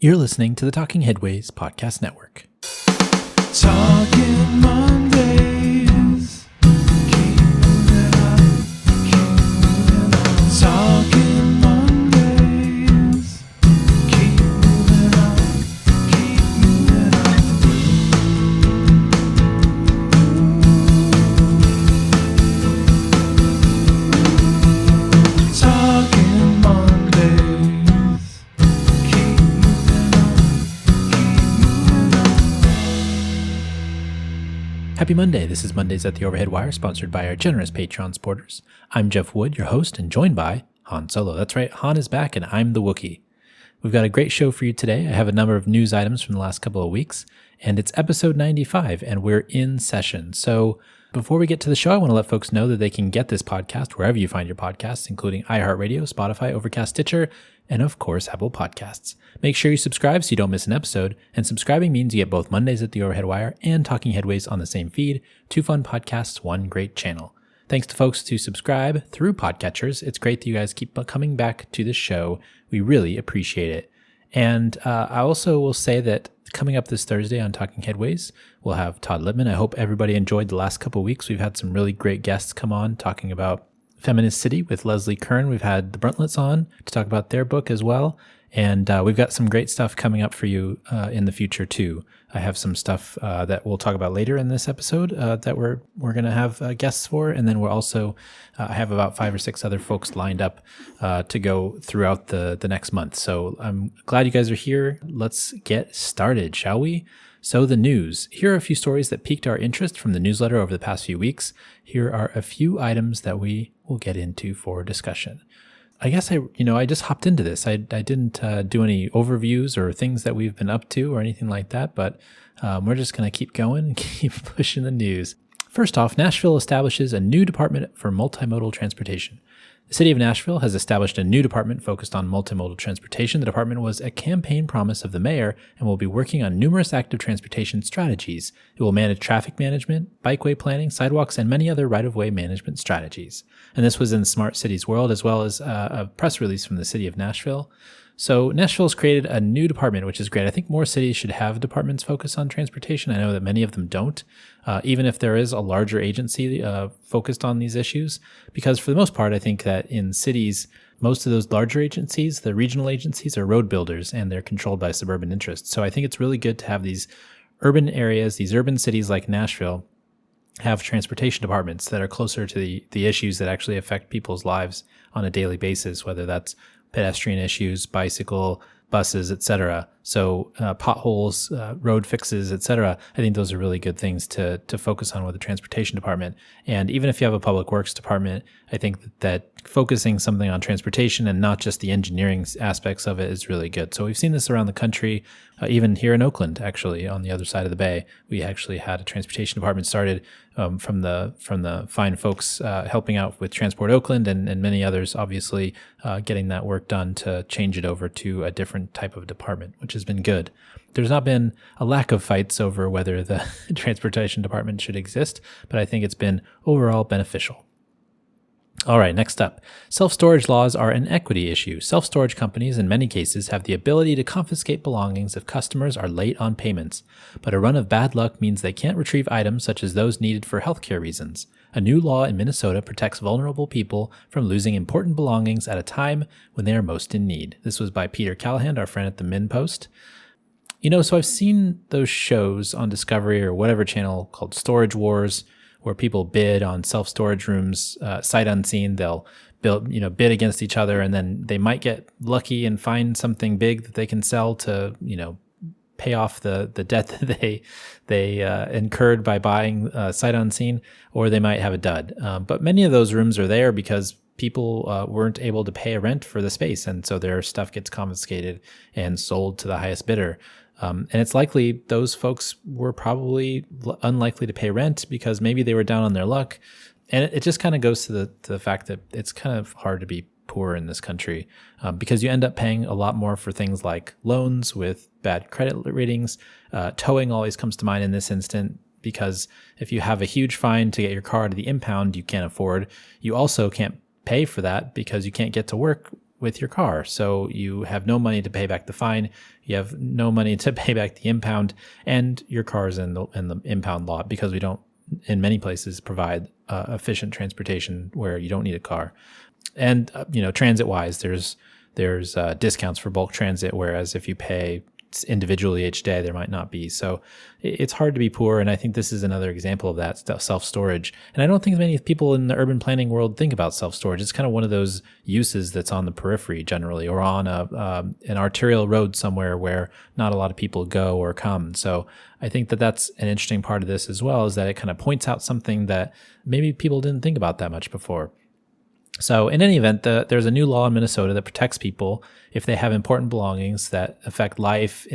You're listening to the Talking Headways Podcast Network. Talking Mondays. Keep moving on. Keep moving on. Talking Mondays. Keep moving on. Keep moving on. Talking Mondays. Keep moving on. Happy Monday. This is Mondays at the Overhead Wire, sponsored by our generous Patreon supporters. I'm Jeff Wood, your host, and joined by Han Solo. That's right, Han is back, and I'm the Wookiee. We've got a great show for you today. I have a number of news items from the last couple of weeks, and it's episode 95, and we're in session. So before we get to the show, I want to let folks know that they can get this podcast wherever you find your podcasts, including iHeartRadio, Spotify, Overcast, Stitcher, and of course, Apple Podcasts. Make sure you subscribe so you don't miss an episode, and subscribing means you get both Mondays at the Overhead Wire and Talking Headways on the same feed. 2 fun podcasts, 1 great channel. Thanks to folks who subscribe through podcatchers. It's great that you guys keep coming back to the show. We really appreciate it. And I also will say that coming up this Thursday on Talking Headways, we'll have Todd Lippman. I hope everybody enjoyed the last couple of weeks. We've had some really great guests come on talking about Feminist City with Leslie Kern. We've had the Bruntlets on to talk about their book as well. And we've got some great stuff coming up for you in the future too. I have some stuff that we'll talk about later in this episode that we're going to have guests for. And then we're also, I have about 5 or 6 other folks lined up to go throughout the next month. So I'm glad you guys are here. Let's get started, shall we? So the news. Here are a few stories that piqued our interest from the newsletter over the past few weeks. Here are a few items that we will get into for discussion. I guess I just hopped into this. I didn't do any overviews or things that we've been up to or anything like that, but we're just going to keep going and keep pushing the news. First off, Nashville establishes a new department for multimodal transportation. The city of Nashville has established a new department focused on multimodal transportation. The department was a campaign promise of the mayor and will be working on numerous active transportation strategies. It will manage traffic management, bikeway planning, sidewalks, and many other right-of-way management strategies. And this was in Smart Cities World, as well as a press release from the city of Nashville. So Nashville's created a new department, which is great. I think more cities should have departments focused on transportation. I know that many of them don't, even if there is a larger agency focused on these issues. Because for the most part, I think that in cities, most of those larger agencies, the regional agencies, are road builders, and they're controlled by suburban interests. So I think it's really good to have these urban areas, these urban cities like Nashville, have transportation departments that are closer to the issues that actually affect people's lives on a daily basis, whether that's pedestrian issues, bicycle, buses, etc. So potholes, road fixes, etc. I think those are really good things to focus on with the transportation department. And even if you have a public works department, I think that focusing something on transportation and not just the engineering aspects of it is really good. So we've seen this around the country, even here in Oakland, actually, on the other side of the bay. We actually had a transportation department started from the fine folks helping out with Transport Oakland and many others, obviously, getting that work done to change it over to a different type of department, which has been good. There's not been a lack of fights over whether the transportation department should exist, but I think it's been overall beneficial. All right, next up. Self-storage laws are an equity issue. Self-storage companies in many cases have the ability to confiscate belongings if customers are late on payments, but a run of bad luck means they can't retrieve items such as those needed for healthcare reasons. A new law in Minnesota protects vulnerable people from losing important belongings at a time when they are most in need. This was by Peter Callahan, our friend at the MinnPost. So I've seen those shows on Discovery or whatever channel called Storage Wars, where people bid on self-storage rooms, sight unseen. They'll bid against each other, and then they might get lucky and find something big that they can sell to, pay off the debt that they incurred by buying sight unseen, or they might have a dud. But many of those rooms are there because people weren't able to pay a rent for the space, and so their stuff gets confiscated and sold to the highest bidder. And it's likely those folks were probably unlikely to pay rent because maybe they were down on their luck. And it just kind of goes to the fact that it's kind of hard to be poor in this country because you end up paying a lot more for things like loans with bad credit ratings. Towing always comes to mind in this instant because if you have a huge fine to get your car to the impound you can't afford, you also can't pay for that because you can't get to work with your car. So you have no money to pay back the fine, you have no money to pay back the impound, and your car is in the impound lot because we don't, in many places, provide efficient transportation where you don't need a car. And transit-wise, there's discounts for bulk transit, whereas if you pay individually each day, there might not be. So it's hard to be poor, and I think this is another example of that, self-storage. And I don't think many people in the urban planning world think about self-storage. It's kind of one of those uses that's on the periphery generally, or on an arterial road somewhere where not a lot of people go or come. So I think that that's an interesting part of this as well, is that it kind of points out something that maybe people didn't think about that much before. So in any event, there's a new law in Minnesota that protects people if they have important belongings that affect life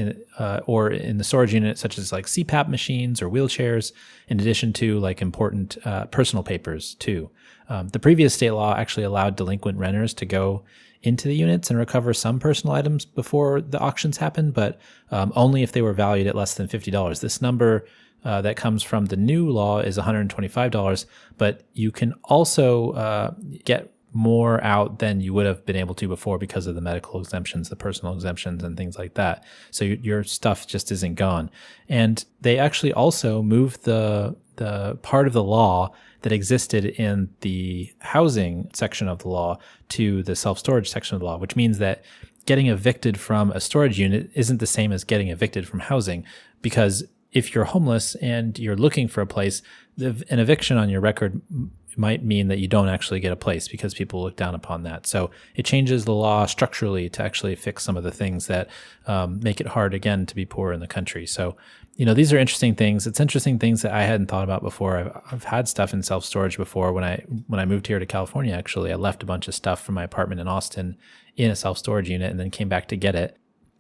or in the storage unit, such as like CPAP machines or wheelchairs, in addition to like important personal papers too. The previous state law actually allowed delinquent renters to go into the units and recover some personal items before the auctions happened, but only if they were valued at less than $50. This number that comes from the new law is $125, but you can also get more out than you would have been able to before because of the medical exemptions, the personal exemptions, and things like that. So your stuff just isn't gone. And they actually also moved the part of the law that existed in the housing section of the law to the self-storage section of the law, which means that getting evicted from a storage unit isn't the same as getting evicted from housing, because if you're homeless and you're looking for a place, an eviction on your record might mean that you don't actually get a place because people look down upon that. So it changes the law structurally to actually fix some of the things that make it hard, again, to be poor in the country. So, these are interesting things. It's interesting things that I hadn't thought about before. I've had stuff in self-storage before. When I moved here to California, actually, I left a bunch of stuff from my apartment in Austin in a self-storage unit and then came back to get it.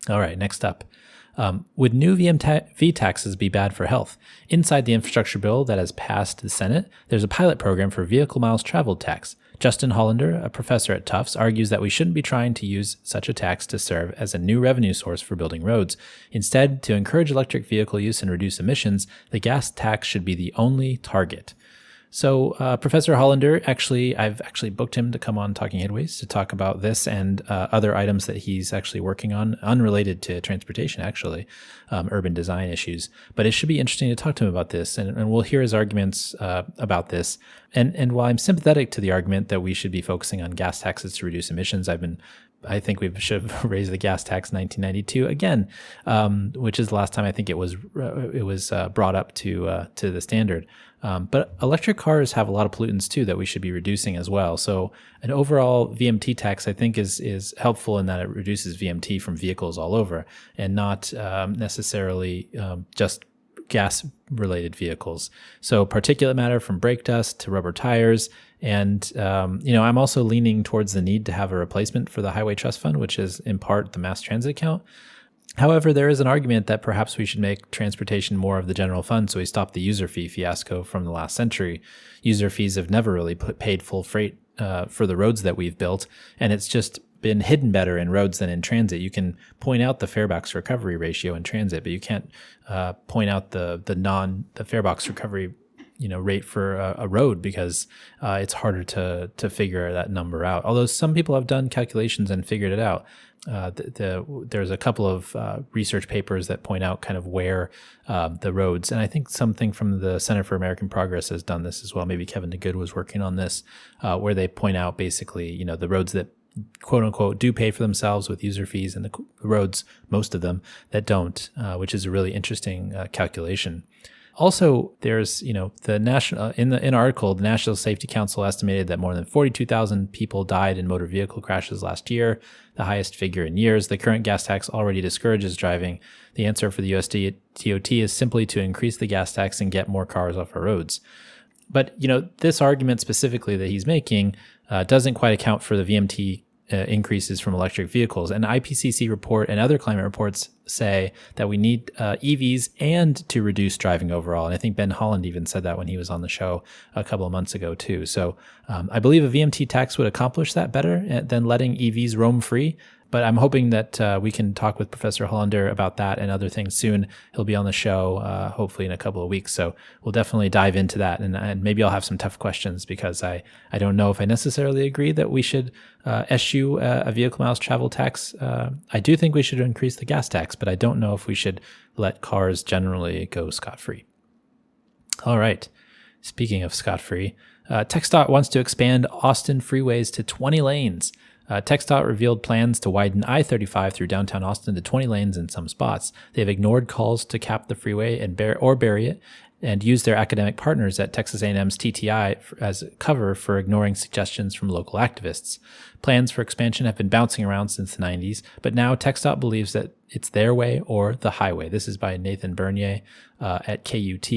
All right, next up. Would new VMV taxes be bad for health? Inside the infrastructure bill that has passed the Senate, there's a pilot program for vehicle miles traveled tax. Justin Hollander, a professor at Tufts, argues that we shouldn't be trying to use such a tax to serve as a new revenue source for building roads. Instead, to encourage electric vehicle use and reduce emissions, the gas tax should be the only target. So Professor Hollander, I've actually booked him to come on Talking Headways to talk about this and other items that he's actually working on, unrelated to transportation, actually, urban design issues. But it should be interesting to talk to him about this, and we'll hear his arguments about this. And while I'm sympathetic to the argument that we should be focusing on gas taxes to reduce emissions, I think we should have raised the gas tax in 1992 again, which is the last time I think it was brought up to the standard. But electric cars have a lot of pollutants too that we should be reducing as well. So an overall VMT tax, I think, is helpful in that it reduces VMT from vehicles all over and not necessarily just gas-related vehicles. So particulate matter from brake dust to rubber tires. And, I'm also leaning towards the need to have a replacement for the Highway Trust Fund, which is in part the mass transit account. However, there is an argument that perhaps we should make transportation more of the general fund, so we stop the user fee fiasco from the last century. User fees have never really paid full freight for the roads that we've built, and it's just been hidden better in roads than in transit. You can point out the farebox recovery ratio in transit, but you can't point out the farebox recovery rate for a road because it's harder to figure that number out. Although some people have done calculations and figured it out. There's a couple of research papers that point out kind of where the roads, and I think something from the Center for American Progress has done this as well. Maybe Kevin DeGood was working on this, where they point out basically, the roads that quote unquote do pay for themselves with user fees and the roads, most of them, that don't, which is a really interesting calculation. Also, there's, the national in the article, the National Safety Council estimated that more than 42,000 people died in motor vehicle crashes last year, the highest figure in years. The current gas tax already discourages driving. The answer for the USDOT is simply to increase the gas tax and get more cars off our roads. But, this argument specifically that he's making doesn't quite account for the VMT increases from electric vehicles. And the IPCC report and other climate reports say that we need EVs and to reduce driving overall. And I think Ben Holland even said that when he was on the show a couple of months ago too. So I believe a VMT tax would accomplish that better than letting EVs roam free. But I'm hoping that we can talk with Professor Hollander about that and other things soon. He'll be on the show hopefully in a couple of weeks. So we'll definitely dive into that. And maybe I'll have some tough questions because I don't know if I necessarily agree that we should eschew a vehicle miles travel tax. I do think we should increase the gas tax, but I don't know if we should let cars generally go scot-free. All right. Speaking of scot-free, Txdot wants to expand Austin freeways to 20 lanes. Txdot revealed plans to widen I-35 through downtown Austin to 20 lanes in some spots. They've ignored calls to cap the freeway and bury it, and used their academic partners at Texas A&M's TTI as cover for ignoring suggestions from local activists. Plans for expansion have been bouncing around since the 90s, but now Txdot believes that it's their way or the highway. This is by Nathan Bernier at KUT,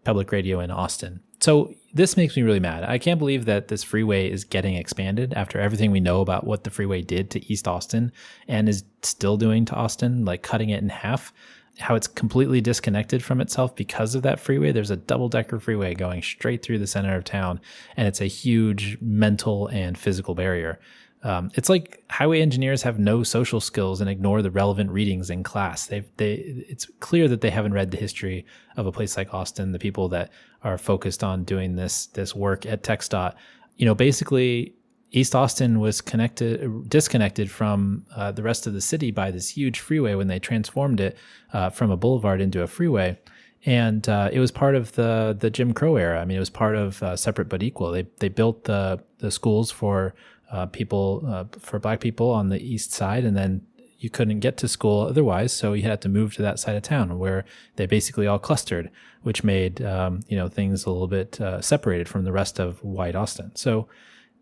Public Radio in Austin. So this makes me really mad. I can't believe that this freeway is getting expanded after everything we know about what the freeway did to East Austin and is still doing to Austin, like cutting it in half, how it's completely disconnected from itself because of that freeway. There's a double-decker freeway going straight through the center of town, and it's a huge mental and physical barrier. It's like highway engineers have no social skills and ignore the relevant readings in class. It's clear that they haven't read the history of a place like Austin, the people that are focused on doing this work at Txdot. Basically, East Austin was disconnected from the rest of the city by this huge freeway when they transformed it from a boulevard into a freeway. And it was part of the Jim Crow era. I mean, it was part of Separate but Equal. They built the schools for for Black people on the east side, and then you couldn't get to school otherwise, so you had to move to that side of town where they basically all clustered, which made things a little bit separated from the rest of white Austin. So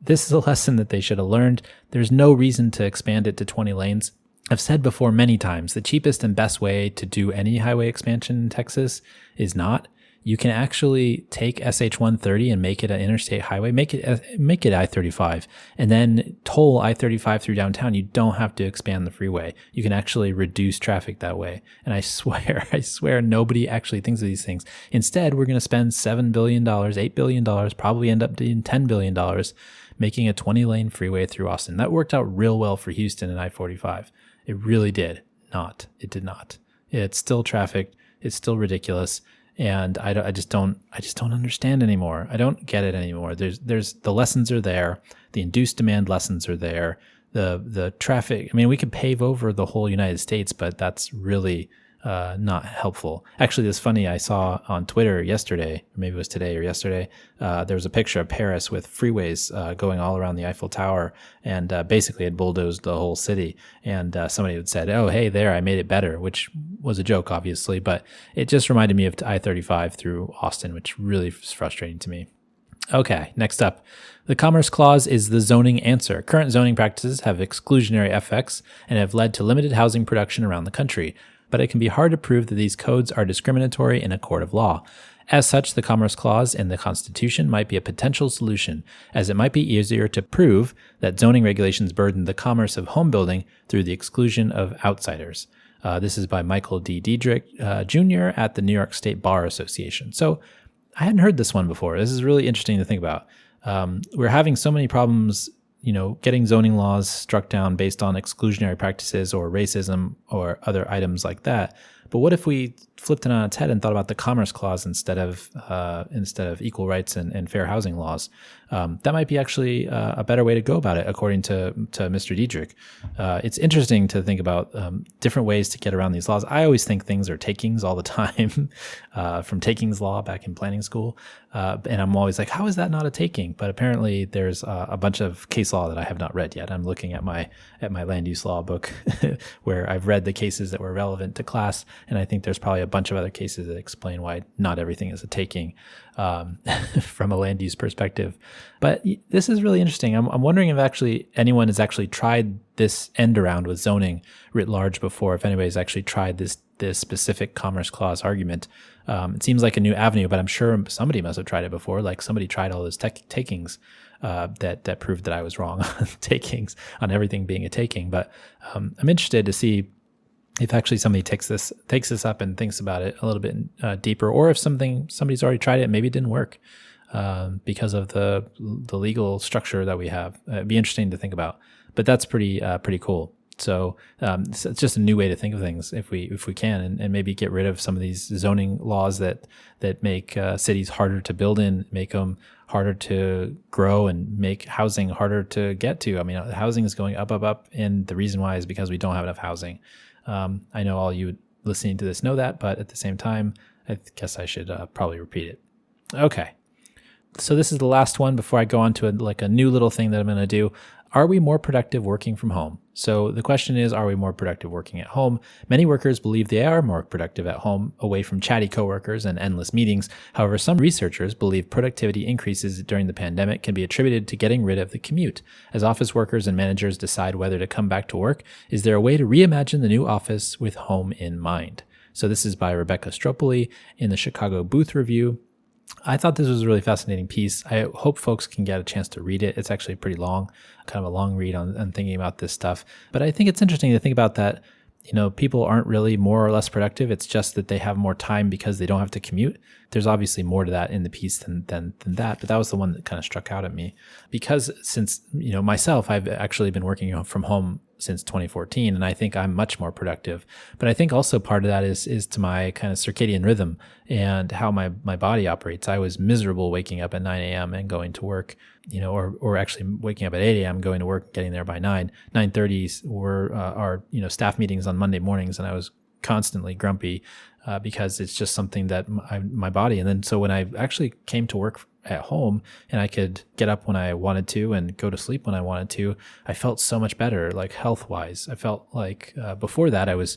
this is a lesson that they should have learned. There's no reason to expand it to 20 lanes. I've said before many times, the cheapest and best way to do any highway expansion in Texas is not. You can actually take SH-130 and make it an interstate highway, make it I-35, and then toll I-35 through downtown. You don't have to expand the freeway. You can actually reduce traffic that way. And I swear nobody actually thinks of these things. Instead, we're going to spend $7 billion, $8 billion, probably end up being $10 billion, making a 20-lane freeway through Austin. That worked out real well for Houston and I-45. It really did not. It did not. It's still traffic. It's still ridiculous. And I just don't understand anymore. I don't get it anymore. There's the lessons are there. The induced demand lessons are there. The traffic. I mean, we could pave over the whole United States, but that's really not helpful. Actually, it's funny. I saw on Twitter yesterday, or maybe it was today or yesterday, there was a picture of Paris with freeways going all around the Eiffel Tower, and basically it bulldozed the whole city. And somebody had said, "Oh, hey, there, I made it better," which was a joke, obviously, but it just reminded me of I-35 through Austin, which really is frustrating to me. Okay, next up. The Commerce Clause is the zoning answer. Current zoning practices have exclusionary effects and have led to limited housing production around the country, but it can be hard to prove that these codes are discriminatory in a court of law. As such, the Commerce Clause in the Constitution might be a potential solution, as it might be easier to prove that zoning regulations burden the commerce of home building through the exclusion of outsiders. This is by Michael D. Diedrich Jr. at the New York State Bar Association. So I hadn't heard this one before. This is really interesting to think about. We're having so many problems, getting zoning laws struck down based on exclusionary practices or racism or other items like that. But what if we flipped it on its head and thought about the Commerce Clause instead of equal rights and fair housing laws? That might be actually a better way to go about it, according to Mr. Diedrich. It's interesting to think about different ways to get around these laws. I always think things are takings all the time, from takings law back in planning school. And I'm always like, how is that not a taking? But apparently there's a bunch of case law that I have not read yet. I'm looking at my land use law book where I've read the cases that were relevant to class. And I think there's probably a bunch of other cases that explain why not everything is a taking from a land use perspective. But this is really interesting. I'm wondering if actually anyone has actually tried this end around with zoning writ large before, if anybody's actually tried this specific Commerce Clause argument. It seems like a new avenue, but I'm sure somebody must have tried it before. Like somebody tried all those takings that proved that I was wrong on takings, on everything being a taking. But I'm interested to see if actually somebody takes this up and thinks about it a little bit deeper, or if somebody's already tried it and maybe it didn't work because of the legal structure that we have. It'd be interesting to think about. But that's pretty cool. So it's just a new way to think of things if we can, and maybe get rid of some of these zoning laws that make cities harder to build in, make them harder to grow, and make housing harder to get to. I mean, housing is going up, and the reason why is because we don't have enough housing. I know all you listening to this know that, but at the same time, I guess I should probably repeat it. Okay. So this is the last one before I go on to a new little thing that I'm going to do. Are we more productive working from home? So the question is, are we more productive working at home? Many workers believe they are more productive at home, away from chatty coworkers and endless meetings. However, some researchers believe productivity increases during the pandemic can be attributed to getting rid of the commute. As office workers and managers decide whether to come back to work, is there a way to reimagine the new office with home in mind? So this is by Rebecca Stropoli in the Chicago Booth Review. I thought this was a really fascinating piece. I hope folks can get a chance to read it. It's actually pretty long, kind of a long read on thinking about this stuff. But I think it's interesting to think about that, people aren't really more or less productive. It's just that they have more time because they don't have to commute. There's obviously more to that in the piece than that, but that was the one that kind of struck out at me. Because since, myself, I've actually been working from home since 2014, and I think I'm much more productive. But I think also part of that is to my kind of circadian rhythm and how my body operates. I was miserable waking up at 9 a.m. and going to work, or actually waking up at 8 a.m., going to work, getting there by 9. 9:30 were our staff meetings on Monday mornings, and I was constantly grumpy because it's just something that my body. And then so when I actually came to work at home and I could get up when I wanted to and go to sleep when I wanted to, I felt so much better, like health wise. I felt like before that I was,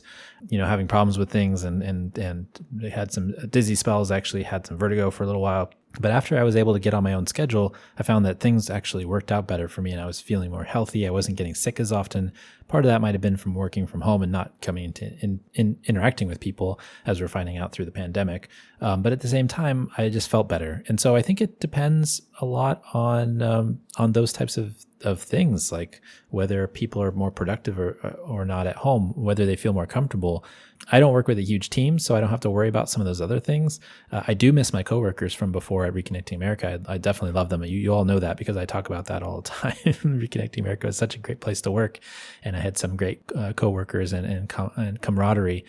having problems with things and had some dizzy spells, actually had some vertigo for a little while. But after I was able to get on my own schedule, I found that things actually worked out better for me and I was feeling more healthy. I wasn't getting sick as often. Part of that might have been from working from home and not coming into interacting with people, as we're finding out through the pandemic. But at the same time, I just felt better. And so I think it depends a lot on those types of things, like whether people are more productive or not at home, whether they feel more comfortable. I don't work with a huge team, so I don't have to worry about some of those other things. I do miss my coworkers from before at Reconnecting America. I definitely love them. You all know that because I talk about that all the time. Reconnecting America is such a great place to work, and I had some great coworkers and camaraderie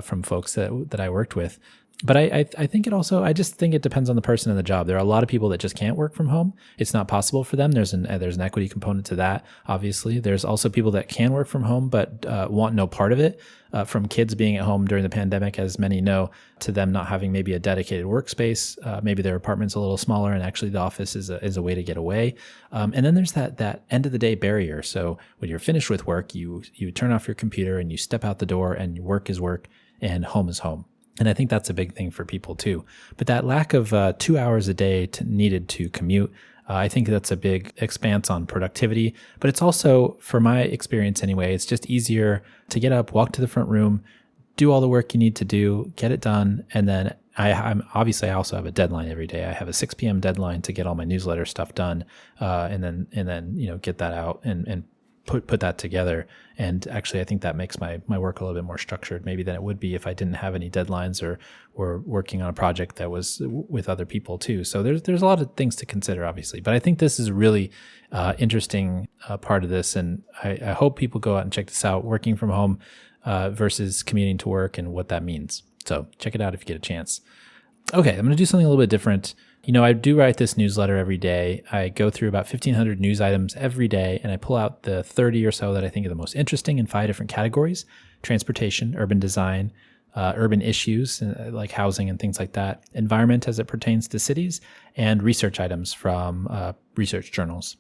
from folks that I worked with. But I think I just think it depends on the person and the job. There are a lot of people that just can't work from home. It's not possible for them. There's an equity component to that, obviously. There's also people that can work from home but want no part of it, from kids being at home during the pandemic, as many know, to them not having maybe a dedicated workspace. Maybe their apartment's a little smaller and actually the office is a way to get away. And then there's that end of the day barrier. So when you're finished with work, you turn off your computer and you step out the door, and work is work and home is home. And I think that's a big thing for people too. But that lack of 2 hours a day needed to commute, I think that's a big expanse on productivity. But it's also, for my experience anyway, it's just easier to get up, walk to the front room, do all the work you need to do, get it done. And then I also have a deadline every day. I have a 6 p.m. deadline to get all my newsletter stuff done, and then get that out and put that together. And actually, I think that makes my work a little bit more structured maybe than it would be if I didn't have any deadlines or working on a project that was with other people too. So there's a lot of things to consider, obviously. But I think this is a really interesting part of this. And I hope people go out and check this out, working from home versus commuting to work and what that means. So check it out if you get a chance. Okay, I'm going to do something a little bit different. I do write this newsletter every day. I go through about 1,500 news items every day, and I pull out the 30 or so that I think are the most interesting in 5 different categories: transportation, urban design, urban issues like housing and things like that, environment as it pertains to cities, and research items from research journals.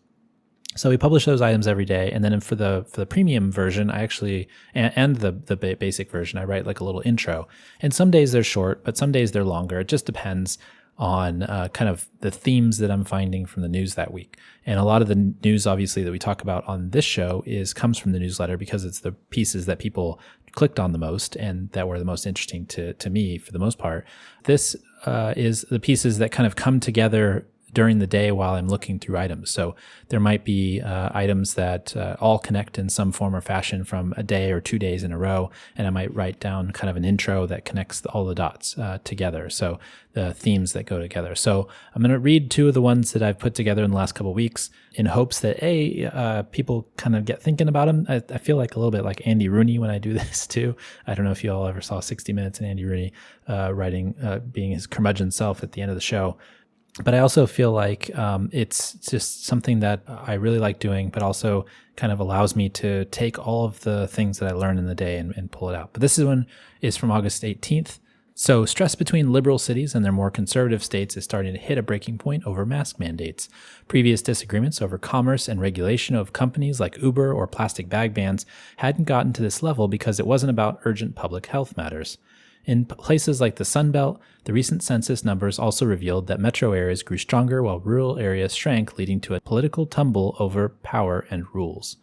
So we publish those items every day, and then for the premium version, I actually and the basic version, I write like a little intro. And some days they're short, but some days they're longer. It just depends on kind of the themes that I'm finding from the news that week. And a lot of the news, obviously, that we talk about on this show comes from the newsletter because it's the pieces that people clicked on the most and that were the most interesting to me for the most part. This is the pieces that kind of come together during the day while I'm looking through items. So there might be items that all connect in some form or fashion from a day or 2 days in a row, and I might write down kind of an intro that connects all the dots together. So the themes that go together. So I'm going to read 2 of the ones that I've put together in the last couple of weeks in hopes that people kind of get thinking about them. I feel like a little bit like Andy Rooney when I do this too. I don't know if you all ever saw 60 Minutes and Andy Rooney being his curmudgeon self at the end of the show. But I also feel like it's just something that I really like doing, but also kind of allows me to take all of the things that I learn in the day and pull it out. But this one is from August 18th. So stress between liberal cities and their more conservative states is starting to hit a breaking point over mask mandates. Previous disagreements over commerce and regulation of companies like Uber or plastic bag bans hadn't gotten to this level because it wasn't about urgent public health matters. In places like the Sun Belt, the recent census numbers also revealed that metro areas grew stronger while rural areas shrank, leading to a political tumble over power and rules.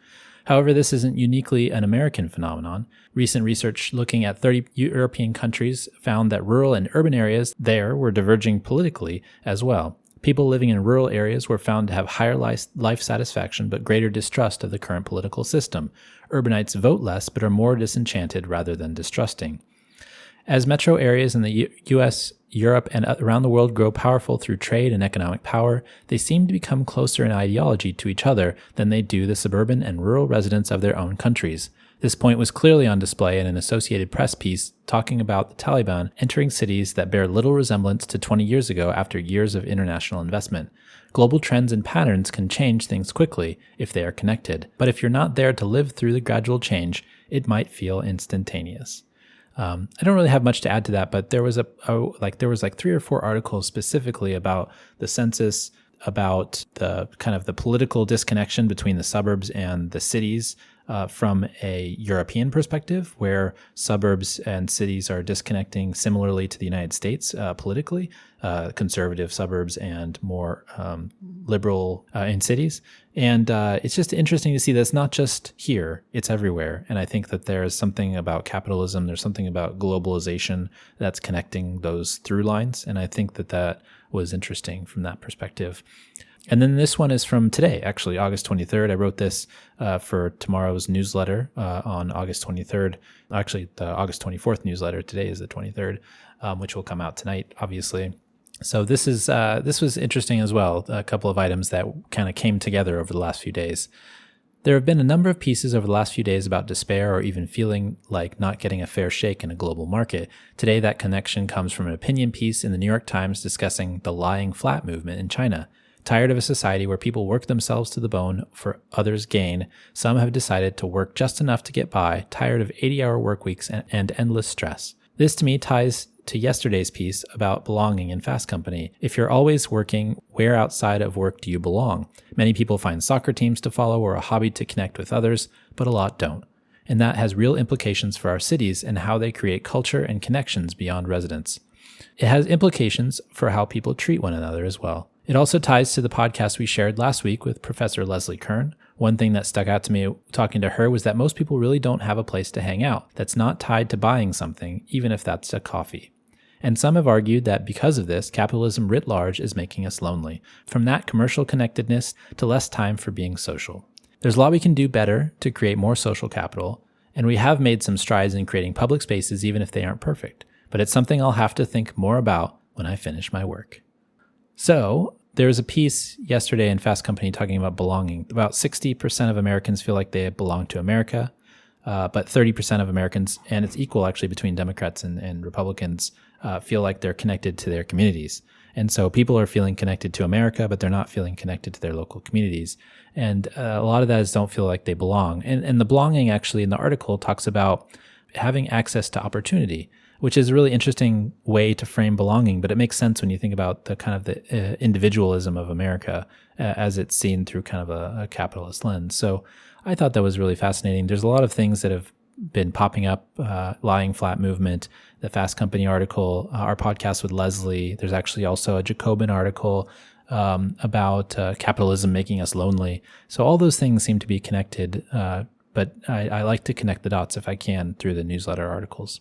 However, this isn't uniquely an American phenomenon. Recent research looking at 30 European countries found that rural and urban areas there were diverging politically as well. People living in rural areas were found to have higher life satisfaction but greater distrust of the current political system. Urbanites vote less but are more disenchanted rather than distrusting. As metro areas in the U.S., Europe, and around the world grow powerful through trade and economic power, they seem to become closer in ideology to each other than they do the suburban and rural residents of their own countries. This point was clearly on display in an Associated Press piece talking about the Taliban entering cities that bear little resemblance to 20 years ago after years of international investment. Global trends and patterns can change things quickly if they are connected, but if you're not there to live through the gradual change, it might feel instantaneous. I don't really have much to add to that, but there was like 3 or 4 articles specifically about the census, about the kind of the political disconnection between the suburbs and the cities from a European perspective, where suburbs and cities are disconnecting similarly to the United States politically, conservative suburbs and more liberal in cities. And it's just interesting to see that it's not just here, it's everywhere. And I think that there's something about capitalism, there's something about globalization that's connecting those through lines. And I think that that was interesting from that perspective. And then this one is from today, actually, August 23rd. I wrote this for tomorrow's newsletter on August 23rd. Actually, the August 24th newsletter. Today is the 23rd, which will come out tonight, obviously. So this was interesting as well. A couple of items that kind of came together over the last few days. There have been a number of pieces over the last few days about despair or even feeling like not getting a fair shake in a global market. Today, that connection comes from an opinion piece in the New York Times discussing the lying flat movement in China. Tired of a society where people work themselves to the bone for others' gain, some have decided to work just enough to get by, tired of 80-hour work weeks and endless stress. This, to me, ties to yesterday's piece about belonging in Fast Company. If you're always working, where outside of work do you belong? Many people find soccer teams to follow or a hobby to connect with others, but a lot don't. And that has real implications for our cities and how they create culture and connections beyond residents. It has implications for how people treat one another as well. It also ties to the podcast we shared last week with Professor Leslie Kern. One thing that stuck out to me talking to her was that most people really don't have a place to hang out that's not tied to buying something, even if that's a coffee. And some have argued that because of this, capitalism writ large is making us lonely, from that commercial connectedness to less time for being social. There's a lot we can do better to create more social capital, and we have made some strides in creating public spaces even if they aren't perfect. But it's something I'll have to think more about when I finish my work. So there was a piece yesterday in Fast Company talking about belonging. About 60% of Americans feel like they belong to America, but 30% of Americans, and it's equal actually between Democrats and Republicans, feel like they're connected to their communities. And so people are feeling connected to America, but they're not feeling connected to their local communities. And a lot of that is don't feel like they belong. And the belonging actually in the article talks about having access to opportunity, which is a really interesting way to frame belonging, but it makes sense when you think about the kind of the individualism of America as it's seen through kind of a capitalist lens. So I thought that was really fascinating. There's a lot of things that have been popping up, lying flat movement, the Fast Company article, our podcast with Leslie. There's actually also a Jacobin article about capitalism making us lonely. So all those things seem to be connected, but I like to connect the dots if I can through the newsletter articles.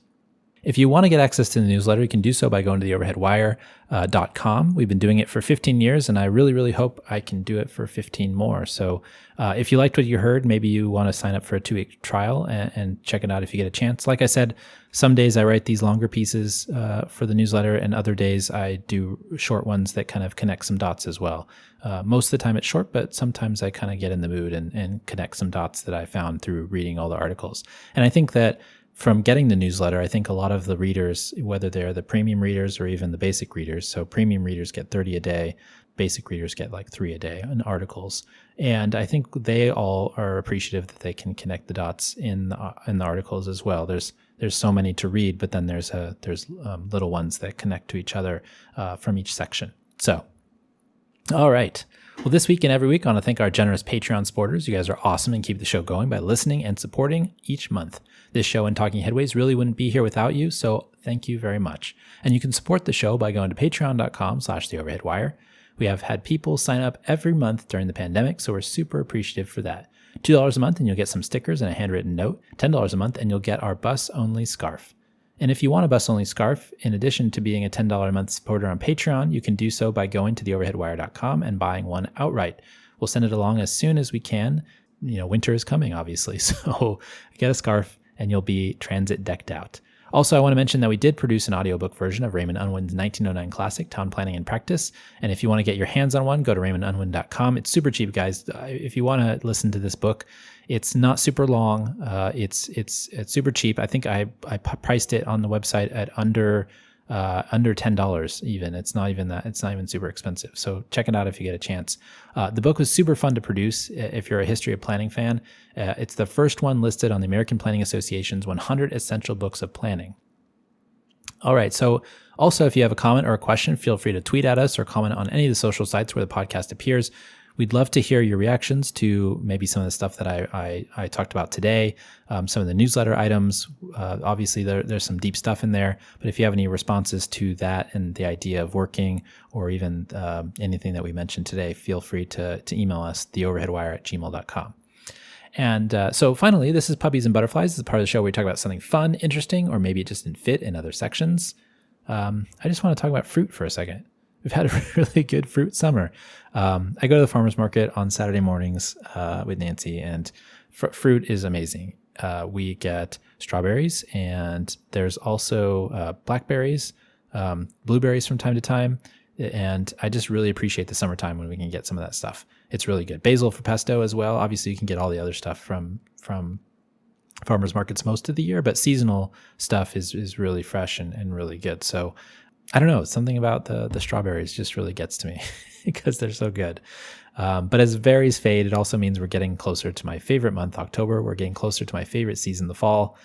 If you want to get access to the newsletter, you can do so by going to theoverheadwire.com. We've been doing it for 15 years, and I really, really hope I can do it for 15 more. So if you liked what you heard, maybe you want to sign up for a 2-week trial and check it out if you get a chance. Like I said, some days I write these longer pieces for the newsletter, and other days I do short ones that kind of connect some dots as well. Most of the time it's short, but sometimes I kind of get in the mood and connect some dots that I found through reading all the articles. And I think that from getting the newsletter, I think a lot of the readers, whether they're the premium readers or even the basic readers, so premium readers get 30 a day, basic readers get like 3 a day in articles. And I think they all are appreciative that they can connect the dots in the articles as well. There's so many to read, but then there's little ones that connect to each other from each section. So, all right. Well, this week and every week, I want to thank our generous Patreon supporters. You guys are awesome and keep the show going by listening and supporting each month. This show and Talking Headways really wouldn't be here without you, so thank you very much. And you can support the show by going to patreon.com/theoverheadwire. We have had people sign up every month during the pandemic, so we're super appreciative for that. $2 a month and you'll get some stickers and a handwritten note. $10 a month and you'll get our bus-only scarf. And if you want a bus-only scarf, in addition to being a $10 a month supporter on Patreon, you can do so by going to theoverheadwire.com and buying one outright. We'll send it along as soon as we can. You know, winter is coming, obviously, so get a scarf and you'll be transit decked out. Also, I want to mention that we did produce an audiobook version of Raymond Unwin's 1909 classic, Town Planning and Practice. And if you want to get your hands on one, go to raymondunwin.com. It's super cheap, guys. If you want to listen to this book, it's not super long. It's super cheap. I think I priced it on the website at under $10 even. It's not even that. It's not even super expensive. So check it out if you get a chance. The book was super fun to produce if you're a history of planning fan. It's the first one listed on the American Planning Association's 100 Essential Books of Planning. All right. So also, if you have a comment or a question, feel free to tweet at us or comment on any of the social sites where the podcast appears. We'd love to hear your reactions to maybe some of the stuff that I talked about today, some of the newsletter items. Obviously, there's some deep stuff in there, but if you have any responses to that and the idea of working or even anything that we mentioned today, feel free to email us, theoverheadwire@gmail.com. And so finally, this is Puppies and Butterflies. This is part of the show where we talk about something fun, interesting, or maybe it just didn't fit in other sections. I just want to talk about fruit for a second. We've had a really good fruit summer. I go to the farmer's market on Saturday mornings with Nancy, and fruit is amazing. We get strawberries, and there's also blackberries, blueberries from time to time. And I just really appreciate the summertime when we can get some of that stuff. It's really good. Basil for pesto as well. Obviously, you can get all the other stuff from farmers markets most of the year, but seasonal stuff is really fresh and really good. So I don't know, something about the strawberries just really gets to me because they're so good. But as berries fade, it also means we're getting closer to my favorite month, October. We're getting closer to my favorite season, the fall.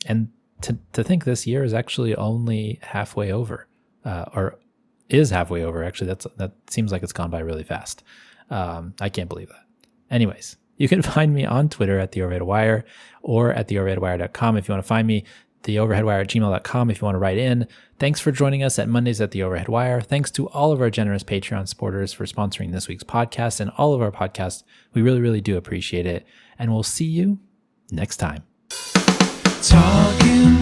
And to think this year is actually only halfway over, or is halfway over. Actually, that seems like it's gone by really fast. I can't believe that. Anyways, you can find me on Twitter at @TheOverheadWire or at TheOverheadWire.com if you want to find me. TheOverheadWire@gmail.com if you want to write in. Thanks for joining us at Mondays at The Overhead Wire. Thanks to all of our generous Patreon supporters for sponsoring this week's podcast and all of our podcasts. We really, really do appreciate it. And we'll see you next time. Talking